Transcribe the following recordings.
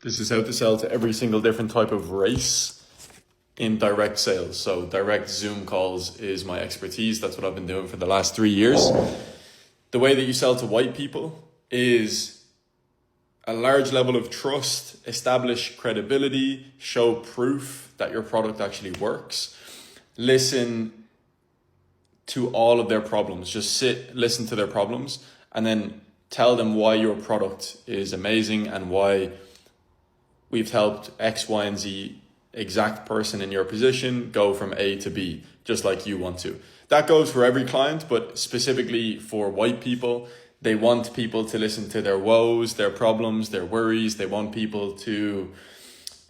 This is how to sell to every single different type of race in direct sales. So direct Zoom calls is my expertise. That's what I've been doing for the last 3 years. The way that you sell to white people is a large level of trust, establish credibility, show proof that your product actually works. Listen to all of their problems. Just sit, listen to their problems, and then tell them why your product is amazing and why we've helped X, Y, and Z exact person in your position go from A to B, just like you want to. That goes for every client, but specifically for white people, they want people to listen to their woes, their problems, their worries. They want people to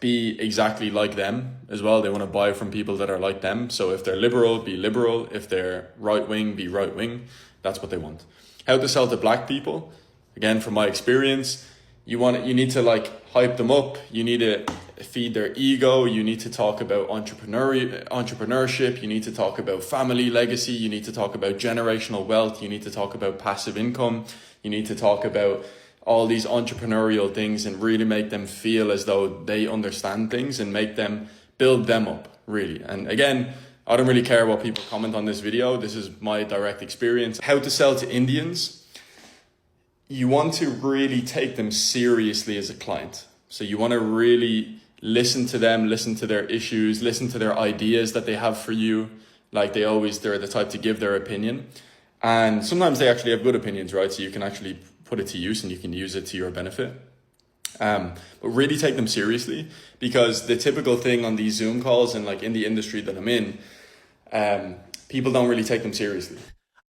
be exactly like them as well. They want to buy from people that are like them. So if they're liberal, be liberal. If they're right wing, be right wing. That's what they want. How to sell to black people? Again, from my experience, you need to like hype them up. You need to feed their ego. You need to talk about entrepreneurship. You need to talk about family legacy. You need to talk about generational wealth. You need to talk about passive income. You need to talk about all these entrepreneurial things and really make them feel as though they understand things and make them build them up, really. And again, I don't really care what people comment on this video. This is my direct experience. How to sell to Indians. You want to really take them seriously as a client. So you want to really listen to them, listen to their issues, listen to their ideas that they have for you. Like they're the type to give their opinion. And sometimes they actually have good opinions, right? So you can actually put it to use and you can use it to your benefit. But really take them seriously, because the typical thing on these Zoom calls and like in the industry that I'm in, people don't really take them seriously.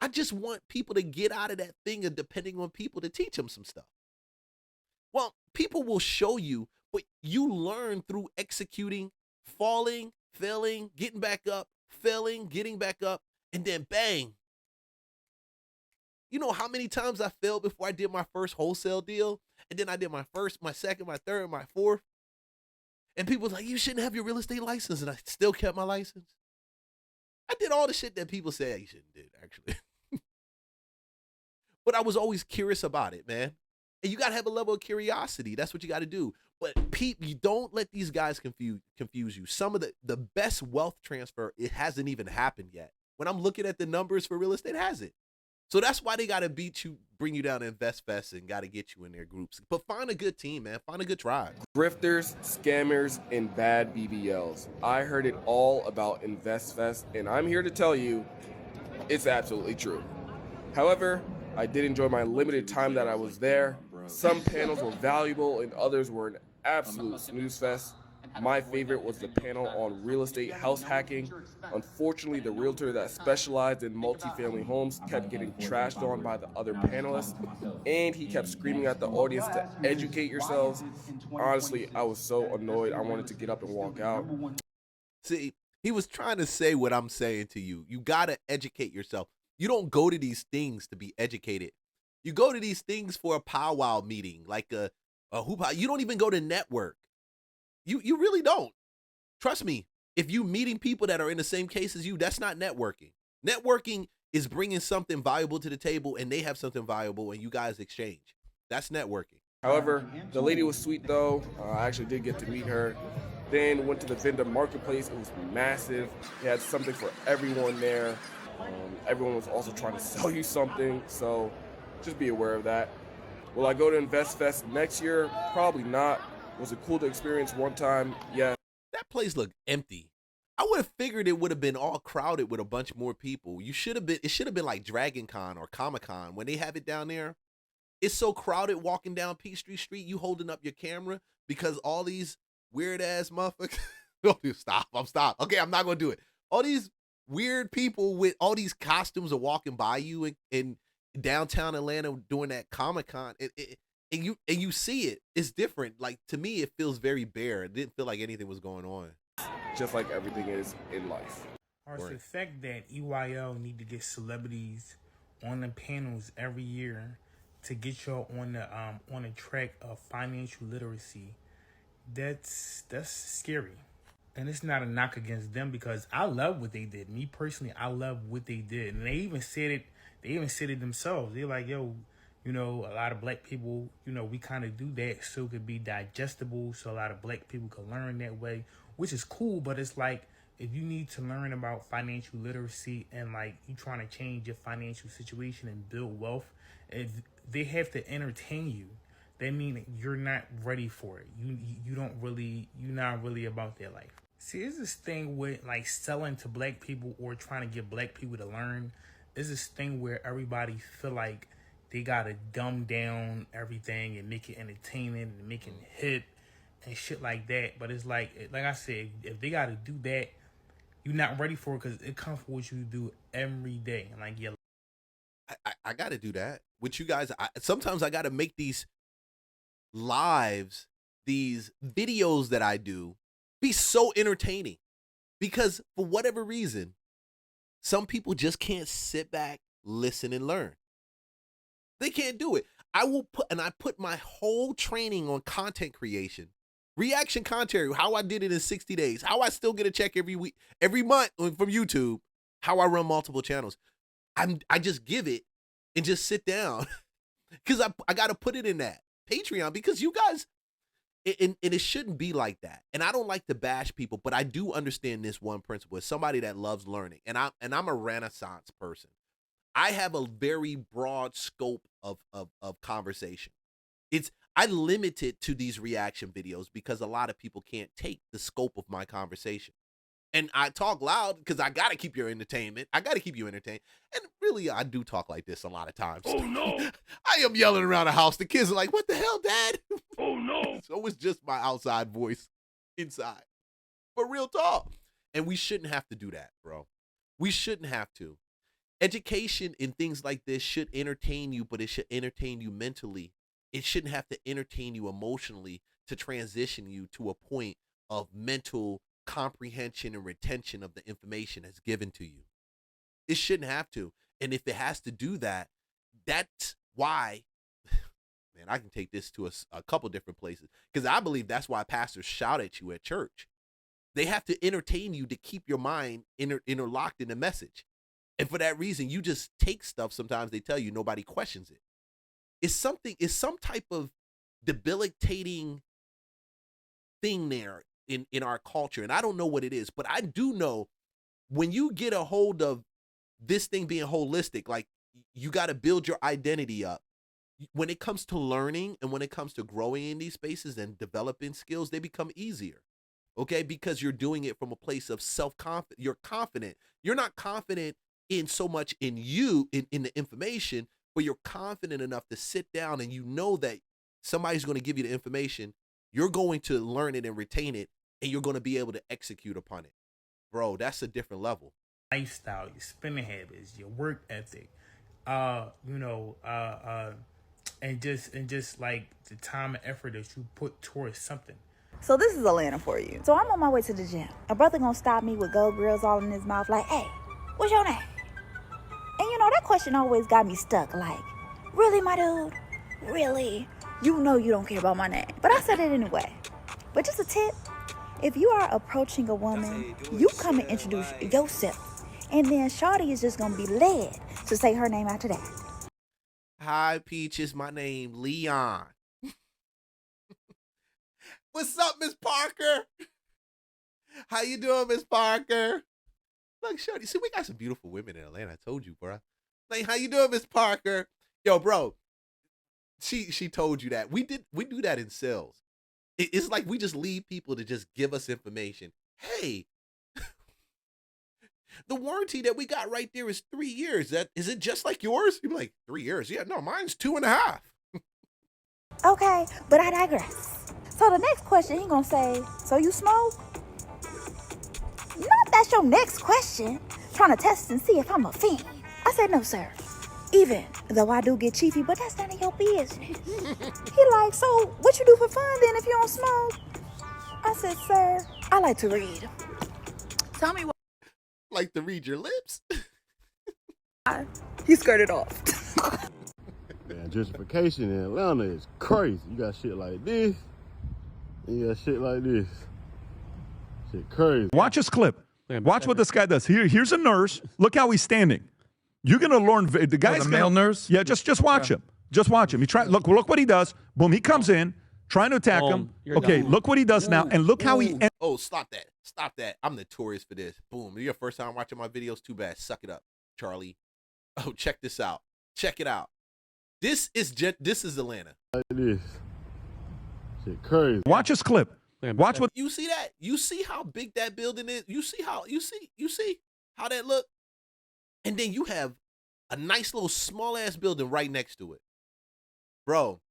I just want people to get out of that thing of depending on people to teach them some stuff. Well, people will show you, but you learn through executing, falling, failing, getting back up, failing, getting back up, and then bang. You know how many times I failed before I did my first wholesale deal? And then I did my first, my second, my third, my fourth. And people was like, you shouldn't have your real estate license. And I still kept my license. I did all the shit that people say you shouldn't do, actually. But I was always curious about it, man. And you got to have a level of curiosity. That's what you got to do. But you don't let these guys confuse you. Some of the best wealth transfer, it hasn't even happened yet. When I'm looking at the numbers for real estate, it hasn't. So that's why they got to beat you, bring you down to Investfest and got to get you in their groups. But find a good team, man. Find a good tribe. Grifters, scammers, and bad BBLs. I heard it all about Investfest, and I'm here to tell you it's absolutely true. However, I did enjoy my limited time that I was there. Some panels were valuable and others were an absolute snooze fest. My favorite was the panel on real estate house hacking. Unfortunately, the realtor that specialized in multifamily homes kept getting trashed on by the other panelists, and he kept screaming at the audience to educate yourselves. Honestly, I was so annoyed. I wanted to get up and walk out. See, he was trying to say what I'm saying to you. You got to educate yourself. You don't go to these things to be educated. You go to these things for a powwow meeting, like a hoopah. You don't even go to network. You really don't. Trust me, if you meeting people that are in the same case as you, that's not networking. Networking is bringing something valuable to the table and they have something valuable and you guys exchange. That's networking. However, the lady was sweet though. I actually did get to meet her. Then went to the vendor marketplace. It was massive. They had something for everyone there. Everyone was also trying to sell you something, so just be aware of that. Will I go to Investfest next year? Probably not. Was it cool to experience one time? Yeah. That place looked empty. I would have figured it would have been all crowded with a bunch more people. It should have been like Dragon Con or Comic Con when they have it down there. It's so crowded walking down Peachtree Street, you holding up your camera because all these weird ass motherfuckers. Stop. Okay, I'm not gonna do it. All these weird people with all these costumes are walking by you in downtown Atlanta during that Comic Con. And you see it. It's different. Like, to me, it feels very bare. It didn't feel like anything was going on. Just like everything is in life. It's the fact that EYL need to get celebrities on the panels every year to get you on the track of financial literacy. That's scary. And it's not a knock against them because I love what they did. Me personally, I love what they did. And they even said it themselves. They're like, yo, You know, a lot of black people, you know, we kind of do that so it could be digestible, so a lot of black people can learn that way, which is cool. But it's like, if you need to learn about financial literacy and like you trying to change your financial situation and build wealth, if they have to entertain you, that means you're not ready for it. You're not really about their life. See, there's this thing with like selling to black people or trying to get black people to learn. There's this thing where everybody feel like they gotta dumb down everything and make it entertaining and make it hip and shit like that. But it's like I said, if they gotta do that, you're not ready for it because it comes from what you do every day. And like, yeah, I gotta do that with you guys. Sometimes I gotta make these lives, these videos that I do, be so entertaining because for whatever reason, some people just can't sit back, listen, and learn. They can't do it. I put my whole training on content creation, reaction commentary, how I did it in 60 days, how I still get a check every week, every month from YouTube, how I run multiple channels. I just give it and just sit down because I got to put it in that Patreon because you guys, and it shouldn't be like that. And I don't like to bash people, but I do understand this one principle. As somebody that loves learning, and I'm a Renaissance person. I have a very broad scope of conversation. I limit it to these reaction videos because a lot of people can't take the scope of my conversation. And I talk loud because I got to keep your entertainment. I got to keep you entertained. And really, I do talk like this a lot of times. Oh, no. I am yelling around the house. The kids are like, what the hell, Dad? Oh, no. So it's just my outside voice inside. But real talk. And we shouldn't have to do that, bro. We shouldn't have to. Education and things like this should entertain you, but it should entertain you mentally. It shouldn't have to entertain you emotionally to transition you to a point of mental comprehension and retention of the information that's given to you. It shouldn't have to. And if it has to do that, that's why, man, I can take this to a couple different places because I believe that's why pastors shout at you at church. They have to entertain you to keep your mind interlocked in the message. And for that reason, you just take stuff sometimes they tell you, nobody questions it. It's some type of debilitating thing there in our culture. And I don't know what it is, but I do know when you get a hold of this thing being holistic, like you got to build your identity up. When it comes to learning and when it comes to growing in these spaces and developing skills, they become easier. Okay? Because you're doing it from a place of self-confidence. You're confident. You're not confident in so much in you, in the information, but you're confident enough to sit down and you know that somebody's going to give you the information. You're going to learn it and retain it, and you're going to be able to execute upon it. Bro, that's a different level. Lifestyle, your spending habits, your work ethic, and just like the time and effort that you put towards something. So this is Atlanta for you. So I'm on my way to the gym. A brother gonna stop me with gold grills all in his mouth like, hey, what's your name? And you know, that question always got me stuck. Like, really, my dude? Really? You know you don't care about my name. But I said it anyway. But just a tip. If you are approaching a woman, you come and introduce yourself. And then shawty is just gonna be led to say her name after that. Hi, Peaches. My name, Leon. What's up, Miss Parker? How you doing, Miss Parker? Look, shorty, see, we got some beautiful women in Atlanta. I told you, bro. Like, how you doing, Miss Parker? Yo, bro, she told you that. We do that in sales. It's like we just leave people to just give us information. Hey, the warranty that we got right there is 3 years. Is it just like yours? You're like, 3 years? Yeah, no, mine's 2.5. Okay, but I digress. So the next question, he gonna say, so you smoke? Not that's your next question. Trying to test and see if I'm a fiend. I said, no, sir. Even though I do get chiefy, but that's none of your business. He like, so what you do for fun then if you don't smoke? I said, sir, I like to read. Tell me what. Like to read your lips? He skirted off. Man, gentrification in Atlanta is crazy. You got shit like this, and you got shit like this. Shit crazy. Watch this clip. Watch what this guy does. Here's a nurse. Look how he's standing. You're gonna learn. The guy's the male nurse. Yeah, just watch him. Just watch him. Look what he does. Boom, he comes in, trying to attack him. Okay, look what he does now, and look how he. Oh, stop that! Stop that! I'm notorious for this. Boom. Your first time watching my videos. Too bad. Suck it up, Charlie. Oh, check this out. Check it out. This is Atlanta. Like this. Shit crazy. Watch his clip. Watch what. You see that? You see how big that building is? You see how that look? And then you have a nice little small ass building right next to it. Bro,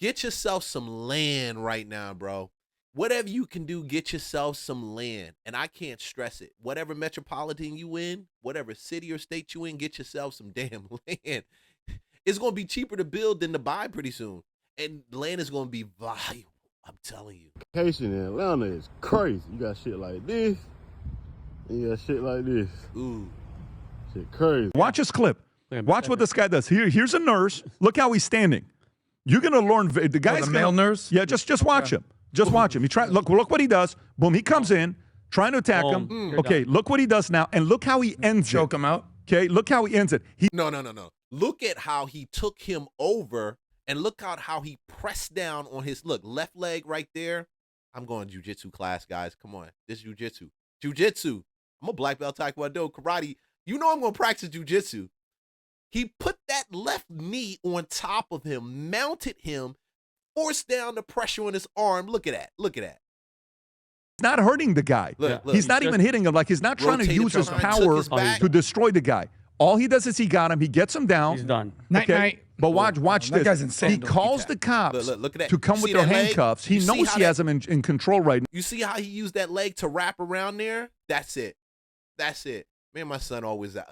get yourself some land right now, bro. Whatever you can do, get yourself some land. And I can't stress it. Whatever metropolitan you in, whatever city or state you in, get yourself some damn land. It's going to be cheaper to build than to buy pretty soon. And land is going to be valuable. I'm telling you. Vacation in Atlanta is crazy. You got shit like this, and you got shit like this. Ooh. Shit crazy. Watch his clip. Watch what this guy does. Here's a nurse. Look how he's standing. You're gonna learn. The guy's the male nurse. Yeah, just watch him. Just watch him. Look what he does. Boom, he comes in, trying to attack him. Okay, look what he does now, and look how he ends it. Choke him out. Okay, look how he ends it. No. Look at how he took him over, and look out how he pressed down on his left leg right there. I'm going jiu-jitsu class, guys. Come on, this is jiu-jitsu. Jiu-jitsu. I'm a black belt taekwondo, karate. You know I'm gonna practice jiu-jitsu. He put that left knee on top of him, mounted him, forced down the pressure on his arm. Look at that. Look at that. Not hurting the guy. Look, he's not even hitting him. Like, he's not trying to use his power to destroy the guy. All he does is he got him. He gets him down. He's done. Okay? But watch this. That guy's insane. He calls the cops look at that. to come You with see their that leg? handcuffs. He You see knows how he that- has him in control right now. You see how he used that leg to wrap around there? That's it. Me and my son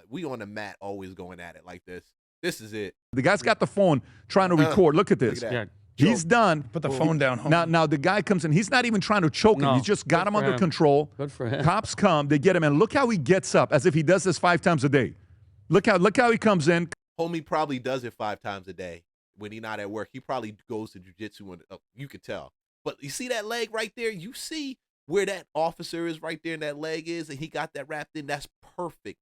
we on the mat always going at it like this. This is it. The guy's got the phone trying to record. Look at this. Look at that. He's done. Put the phone down. Home. Now the guy comes in. He's not even trying to choke him. No. He's just got Good him for under him. control. Good for him. Cops come. They get him, and look how he gets up, as if he does this 5 times a day. Look how he comes in. Homie probably does it 5 times a day when he not at work. He probably goes to jiu-jitsu, and you could tell. But you see that leg right there? You see where that officer is right there and that leg is, and he got that wrapped in? That's perfect.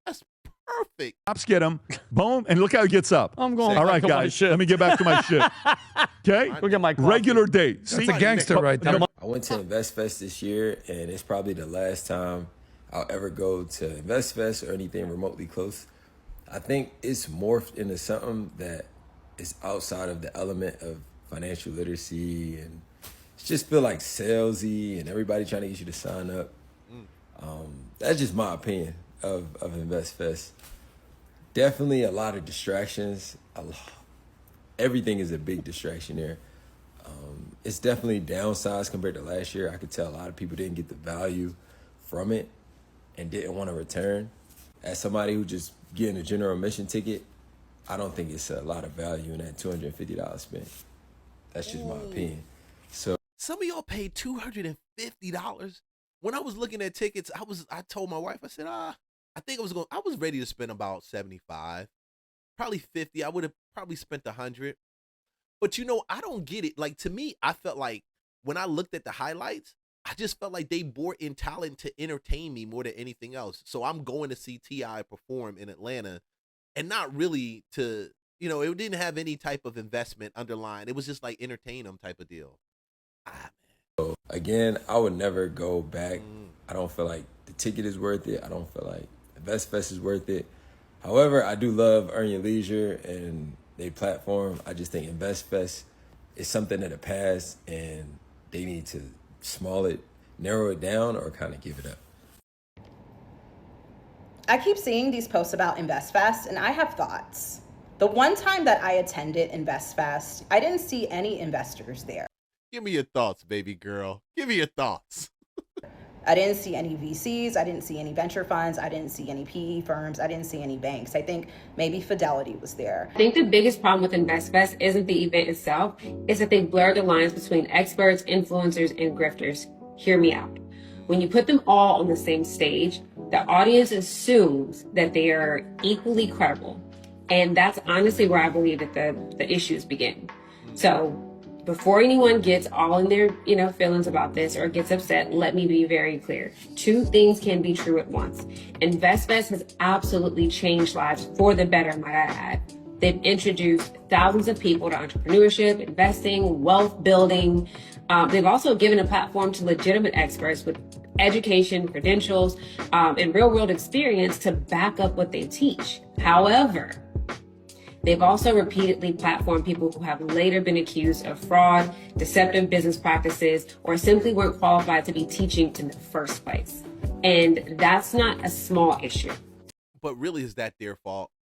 That's perfect. Cops get him. Boom, and look how he gets up. I'm going. All back right, to my guys. ship. Let me get back to my ship. Okay? Go get my coffee. Regular day. That's a gangster right there. I went to Investfest this year, and it's probably the last time I'll ever go to Investfest or anything remotely close. I think it's morphed into something that is outside of the element of financial literacy, and it just feel like salesy and everybody trying to get you to sign up. That's just my opinion of Investfest. Definitely a lot of distractions. Everything is a big distraction there. It's definitely downsized compared to last year. I could tell a lot of people didn't get the value from it and didn't want to return. As somebody who just getting a general admission ticket, I don't think it's a lot of value in that $250 spent. That's just my opinion. So Some of y'all paid $250. When I was looking at tickets, I told my wife, I said, I think I was ready to spend about 75, probably 50. I would have probably spent 100. But I don't get it. Like, to me, I felt like when I looked at the highlights, I just felt like they brought in talent to entertain me more than anything else. So I'm going to see T.I. perform in Atlanta, and not really to, it didn't have any type of investment underlying. It was just like entertain them type of deal. again, I would never go back. I don't feel like the ticket is worth it. I don't feel like Investfest is worth it. However, I do love Earn Your Leisure and their platform. I just think Investfest is something of the past, and they need to narrow it down, or kind of give it up. I keep seeing these posts about Investfest, and I have thoughts. The one time that I attended Investfest, I didn't see any investors there. Give me your thoughts, baby girl. Give me your thoughts. I didn't see any VCs. I didn't see any venture funds. I didn't see any PE firms. I didn't see any banks. I think maybe Fidelity was there. I think the biggest problem with Investfest isn't the event itself, is that they blur the lines between experts, influencers, and grifters. Hear me out. When you put them all on the same stage, the audience assumes that they are equally credible. And that's honestly where I believe that the issues begin. So before anyone gets all in their, feelings about this or gets upset, let me be very clear. 2 things can be true at once. Investfest has absolutely changed lives for the better, might I add. They've introduced thousands of people to entrepreneurship, investing, wealth building. They've also given a platform to legitimate experts with education, credentials, and real world experience to back up what they teach. However, they've also repeatedly platformed people who have later been accused of fraud, deceptive business practices, or simply weren't qualified to be teaching in the first place. And that's not a small issue. But really, is that their fault?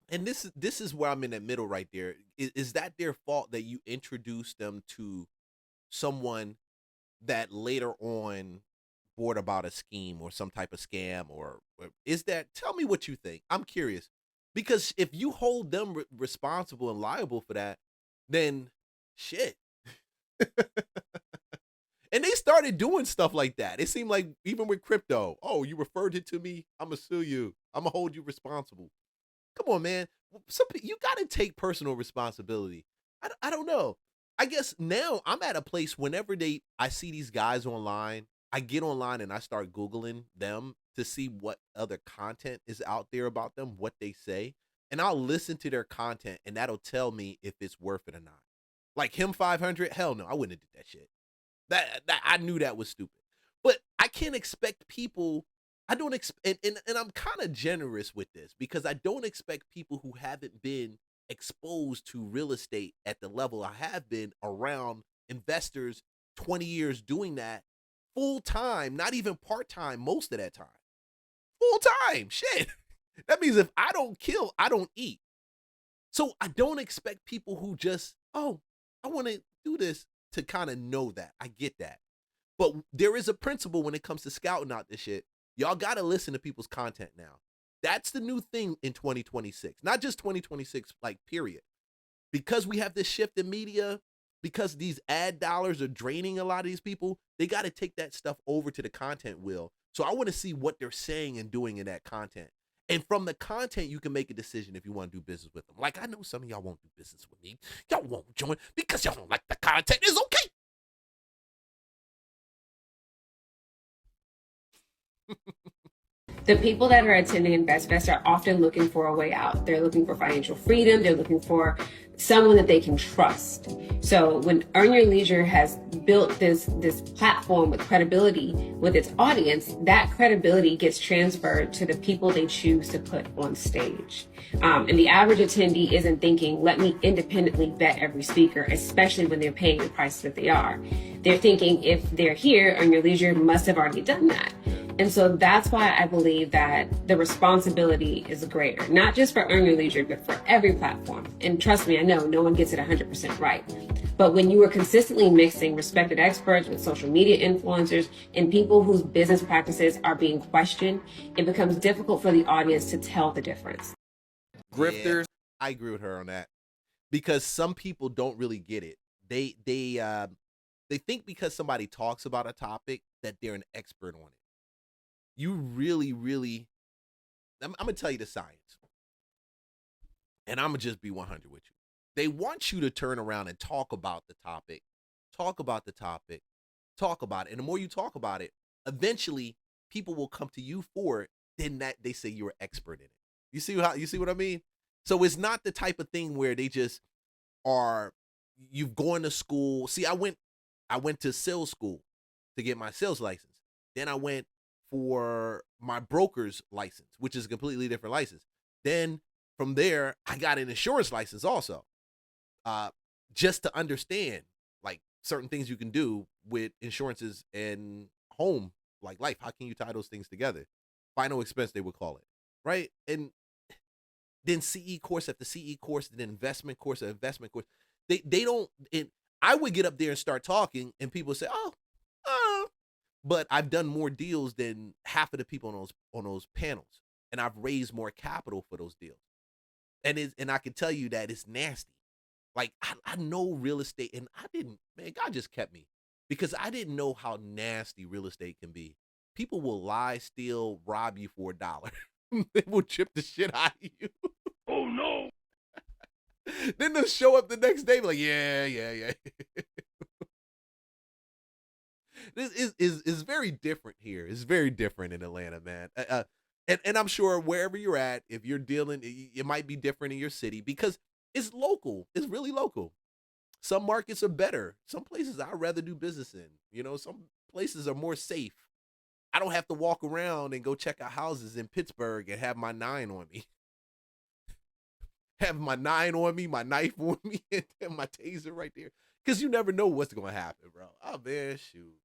And this is where I'm in the middle right there. Is that their fault that you introduced them to someone that later on bored about a scheme or some type of scam? Or is that, tell me what you think. I'm curious. Because if you hold them responsible and liable for that, then shit. And they started doing stuff like that. It seemed like even with crypto, oh, you referred it to me, I'm going to sue you. I'm going to hold you responsible. Come on, man. You got to take personal responsibility. I don't know. I guess now I'm at a place whenever I see these guys online, I get online and I start Googling them to see what other content is out there about them, what they say. And I'll listen to their content and that'll tell me if it's worth it or not. Like him 500, hell no, I wouldn't have did that shit. That I knew that was stupid. But I can't expect people, I don't expect, and I'm kind of generous with this because I don't expect people who haven't been exposed to real estate at the level I have been around investors 20 years doing that full time, not even part time, most of that time. Full time, shit. That means if I don't kill, I don't eat. So I don't expect people who just, oh, I want to do this to kind of know that. I get that. But there is a principle when it comes to scouting out this shit. Y'all got to listen to people's content now. That's the new thing in 2026. Not just 2026, like, period. Because we have this shift in media, because these ad dollars are draining a lot of these people, they got to take that stuff over to the content wheel. So I want to see what they're saying and doing in that content. And from the content, you can make a decision if you want to do business with them. Like, I know some of y'all won't do business with me. Y'all won't join because y'all don't like the content. It's okay. The people that are attending Investfest are often looking for a way out. They're looking for financial freedom. They're looking for someone that they can trust. So when Earn Your Leisure has built this platform with credibility with its audience, that credibility gets transferred to the people they choose to put on stage. And the average attendee isn't thinking, let me independently vet every speaker, especially when they're paying the price that they are. They're thinking if they're here, Earn Your Leisure must have already done that. And so that's why I believe that the responsibility is greater, not just for Earn Your Leisure, but for every platform. And trust me, I know no one gets it 100% right. But when you are consistently mixing respected experts with social media influencers and people whose business practices are being questioned, it becomes difficult for the audience to tell the difference. Grifters. Yeah, I agree with her on that because some people don't really get it. They think because somebody talks about a topic that they're an expert on it. You really, really, I'm going to tell you the science. And I'm going to just be 100 with you. They want you to turn around and talk about the topic, talk about it. And the more you talk about it, eventually people will come to you for it. Then that they say you're an expert in it. You see what I mean? So it's not the type of thing where they just are, you've gone to school. See, I went to sales school to get my sales license. Then I went for my broker's license, which is a completely different license. Then from there, I got an insurance license also, just to understand like certain things you can do with insurances and home, like life. How can you tie those things together? Final expense, they would call it, right? And then CE course after CE course, then investment course after investment course. They don't. I would get up there and start talking, and people say, "Oh, but I've done more deals than half of the people on those panels, and I've raised more capital for those deals." And I can tell you that it's nasty. Like I know real estate, and God just kept me because I didn't know how nasty real estate can be. People will lie, steal, rob you for $1. They will chip the shit out of you. Oh no! Then they'll show up the next day, like, yeah. This is very different here. It's very different in Atlanta, man. And I'm sure wherever you're at, if you're dealing, it might be different in your city because it's local. It's really local. Some markets are better. Some places I'd rather do business in. You know, some places are more safe. I don't have to walk around and go check out houses in Pittsburgh and have my 9 on me. Have my 9 on me, my knife on me, and my taser right there. Because you never know what's going to happen, bro. Oh, man, shoot.